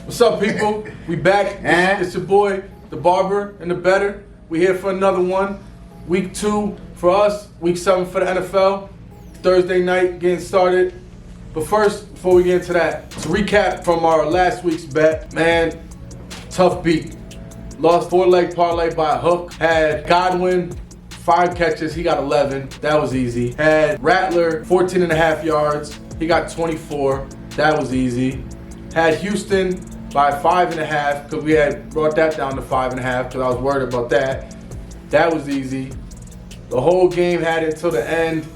What's up, people? We back. It's your boy, the barber and the better. We here for another one. Week 2 for us, week 7 for the NFL. Thursday night getting started. But first, before we get into that, to recap from our last week's bet, man, tough beat. Lost 4-leg parlay by a hook. Had Godwin, 5 catches, he got 11. That was easy. Had Rattler, 14.5 yards. He got 24. That was easy. Had Houston by 5.5 because we had brought that down to 5.5 because I was worried about that. That was easy. The whole game had it until the end.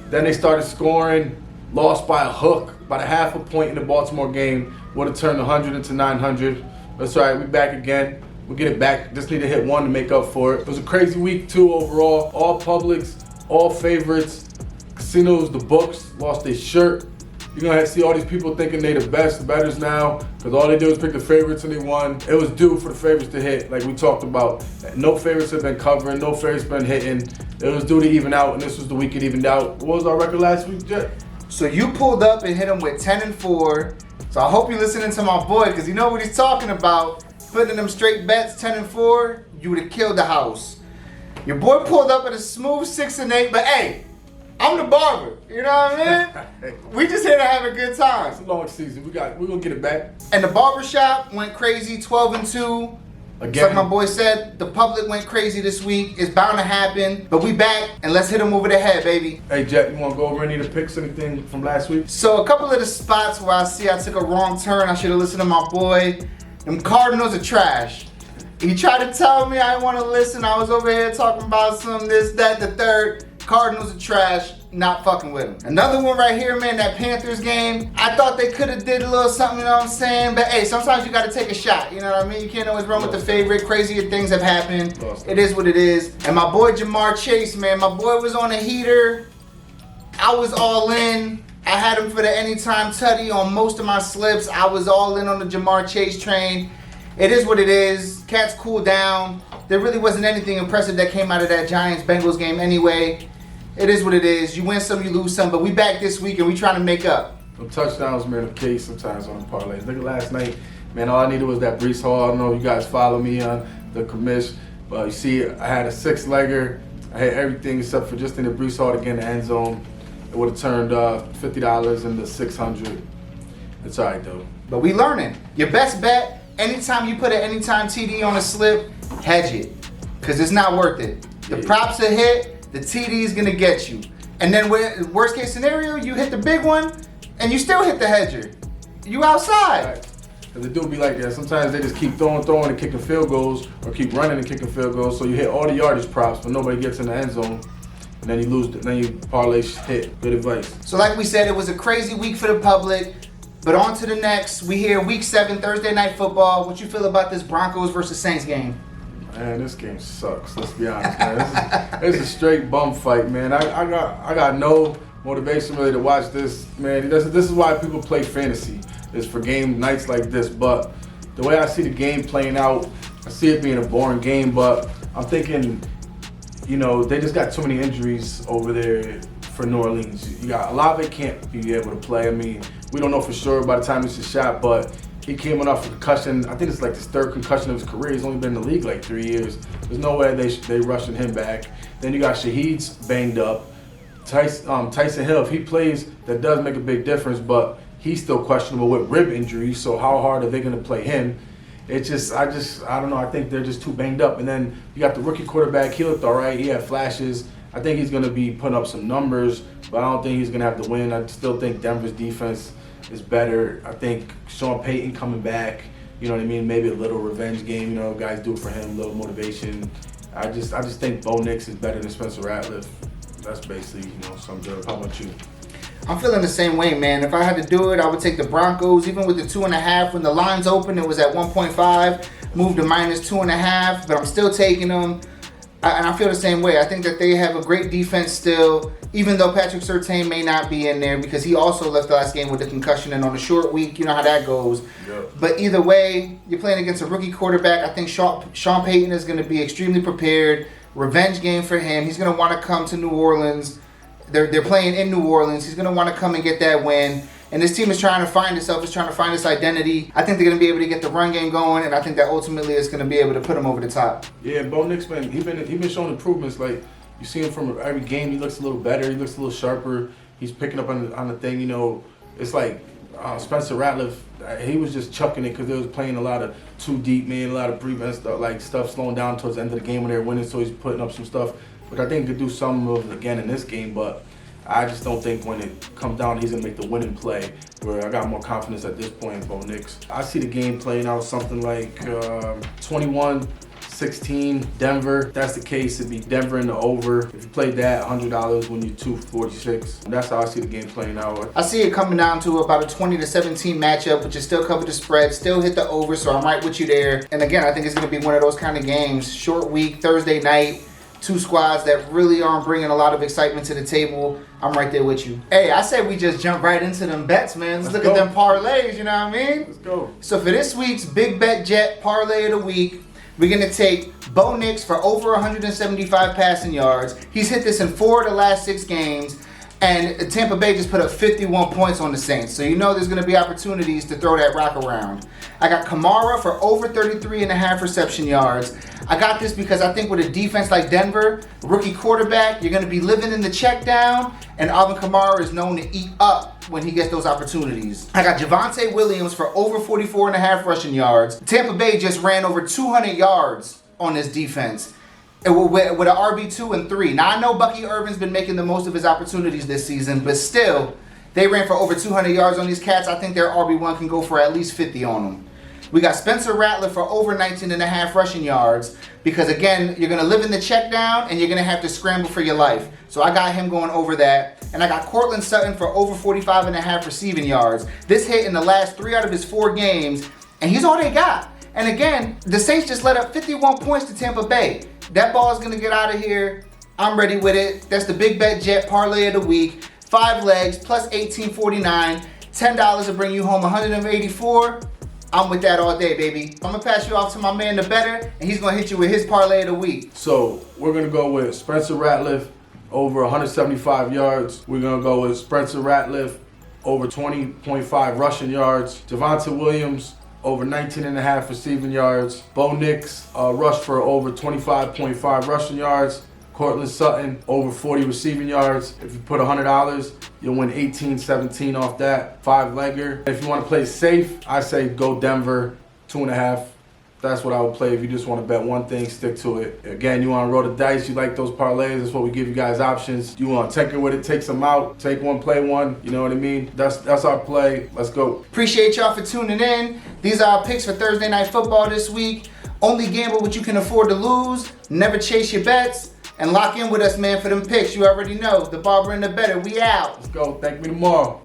Then they started scoring. Lost by a hook, about a half a point in the Baltimore game. Would have turned 100 into 900. That's all right, we back again. We'll get it back. Just need to hit one to make up for it. It was a crazy week 2 overall. All publics, all favorites. Casinos, the books, lost their shirt. You're going to see all these people thinking they the best, the betters now, because all they do is pick the favorites and they won. It was due for the favorites to hit, like we talked about. No favorites have been covering, no favorites been hitting. It was due to even out, and this was the week it evened out. What was our record last week, Jet? So you pulled up and hit him with 10-4. So I hope you're listening to my boy, because you know what he's talking about. Putting them straight bets, 10-4, you would have killed the house. Your boy pulled up at a smooth 6-8, but hey, I'm the barber. You know what I mean? We just here to have a good time. It's a long season. We're gonna get it back. And the barbershop went crazy, 12-2. Again. Like my boy said, the public went crazy this week. It's bound to happen. But we back, and let's hit them over the head, baby. Hey, Jet, you want to go over any of the picks, anything from last week? So a couple of the spots where I see I took a wrong turn, I should have listened to my boy. Them Cardinals are trash. He tried to tell me I didn't want to listen. I was over here talking about some this, that, the third. Cardinals are trash. Not fucking with them. Another one right here, man, that Panthers game. I thought they could have did a little something, you know what I'm saying? But hey, sometimes you got to take a shot, you know what I mean? You can't always run with the favorite. Crazier things have happened. It is what it is. And my boy Jamar Chase, man, my boy was on a heater. I was all in. I had him for the anytime tutty on most of my slips. I was all in on the Jamar Chase train. It is what it is. Cats cooled down. There really wasn't anything impressive that came out of that Giants-Bengals game anyway. It is what it is. You win some, you lose some. But we back this week and we trying to make up. Some touchdowns, man, the case sometimes on the parlays. Look at last night, man, all I needed was that Breece Hall. I don't know if you guys follow me on the Comissh. But you see, I had a 6-legger. I had everything except for just in the Breece Hall to get in the end zone. It would have turned $50 into $600. It's all right, though. But we learning. Your best bet, anytime you put an anytime TD on a slip, hedge it. Because it's not worth it. The props are hit. The TD is going to get you. And then worst case scenario, you hit the big one and you still hit the hedger. You outside. Right. Cause it do be like that. Sometimes they just keep throwing and kicking field goals or keep running and kicking field goals. So you hit all the yardage props, but nobody gets in the end zone. And then you lose, then you parlay hit. Good advice. So like we said, it was a crazy week for the public. But on to the next. We here week 7, Thursday night football. What you feel about this Broncos versus Saints game? Man, this game sucks. Let's be honest, man. This is a straight bum fight, man. I got no motivation really to watch this, man. This is why people play fantasy. It's for game nights like this. But the way I see the game playing out, I see it being a boring game. But I'm thinking, you know, they just got too many injuries over there for New Orleans. You got Olave can't be able to play. I mean, we don't know for sure by the time it's a shot, but he came off a concussion. I think it's like his 3rd concussion of his career. He's only been in the league like 3 years. There's no way they rushing him back. Then you got Shaheed's banged up. Tyson Hill, if he plays, that does make a big difference, but he's still questionable with rib injury. So how hard are they going to play him? It's just, I don't know. I think they're just too banged up. And then you got the rookie quarterback. He looked all right. He had flashes. I think he's going to be putting up some numbers, but I don't think he's going to have to win. I still think Denver's defense is better. I think Sean Payton coming back, you know what I mean? Maybe a little revenge game, you know, guys do it for him, a little motivation. I just think Bo Nix is better than Spencer Rattler. That's basically, you know, some good. How about you? I'm feeling the same way, man. If I had to do it, I would take the Broncos. Even with the 2.5, when the line's open, it was at 1.5, moved to -2.5, but I'm still taking them. And I feel the same way. I think that they have a great defense still, even though Patrick Surtain may not be in there because he also left the last game with a concussion and on a short week. You know how that goes. Yep. But either way, you're playing against a rookie quarterback. I think Sean Payton is going to be extremely prepared. Revenge game for him. He's going to want to come to New Orleans. They're playing in New Orleans. He's going to want to come and get that win. And this team is trying to find itself, is trying to find its identity. I think they're going to be able to get the run game going, and I think that ultimately is going to be able to put them over the top. Yeah, Bo Nix, man, he been showing improvements. Like, you see him from every game, he looks a little better, he looks a little sharper. He's picking up on the thing, you know. It's like Spencer Ratliff, he was just chucking it because they was playing a lot of too deep, man, a lot of prevent stuff slowing down towards the end of the game when they're winning, so he's putting up some stuff. But I think he could do some of it again in this game, but I just don't think when it comes down, he's going to make the winning play, where I got more confidence at this point in Bo Nix. I see the game playing out something like 21-16 Denver. If that's the case, it'd be Denver in the over. If you played that, $100 when you're 246. That's how I see the game playing out. I see it coming down to about a 20-17 matchup, which is still cover the spread, still hit the over, so I'm right with you there. And again, I think it's going to be one of those kind of games, short week, Thursday night, two squads that really aren't bringing a lot of excitement to the table. I'm right there with you. Hey, I say we just jump right into them bets, man. Let's look at them parlays, you know what I mean? Let's go. So for this week's Big Bet Jet Parlay of the Week, we're going to take Bo Nix for over 175 passing yards. He's hit this in 4 of the last 6 games. And Tampa Bay just put up 51 points on the Saints. So you know there's going to be opportunities to throw that rock around. I got Kamara for over 33.5 reception yards. I got this because I think with a defense like Denver, rookie quarterback, you're going to be living in the check down. And Alvin Kamara is known to eat up when he gets those opportunities. I got Javonte Williams for over 44.5 rushing yards. Tampa Bay just ran over 200 yards on this defense. With an RB2 and 3. Now, I know Bucky Irvin's been making the most of his opportunities this season, but still, they ran for over 200 yards on these cats. I think their RB1 can go for at least 50 on them. We got Spencer Rattler for over 19.5 rushing yards because, again, you're going to live in the check down and you're going to have to scramble for your life. So I got him going over that. And I got Cortland Sutton for over 45.5 receiving yards. This hit in the last 3 out of his 4 games, and he's all they got. And again, the Saints just let up 51 points to Tampa Bay. That ball is going to get out of here. I'm ready with it. That's the Big Bet Jet Parlay of the Week. 5 legs plus $18.49. $10 to bring you home 184. I'm with that all day, baby. I'm going to pass you off to my man, the Better, and he's going to hit you with his Parlay of the Week. So we're going to go with Spencer Ratliff over 175 yards. We're going to go with Spencer Ratliff over 20.5 rushing yards. Javonte Williams over 19.5 receiving yards. Bo Nix rushed for over 25.5 rushing yards. Cortland Sutton over 40 receiving yards. If you put $100, you'll win $18.17 off that 5-legger. If you want to play safe, I say go Denver 2.5. That's what I would play if you just want to bet one thing, stick to it. Again, you want to roll the dice, you like those parlays, that's what we give you guys options. You want to tinker with it, take some out, take one, play one, you know what I mean? That's our play. Let's go. Appreciate y'all for tuning in. These are our picks for Thursday Night Football this week. Only gamble what you can afford to lose. Never chase your bets. And lock in with us, man, for them picks. You already know. The Barber and the Better. We out. Let's go. Thank me tomorrow.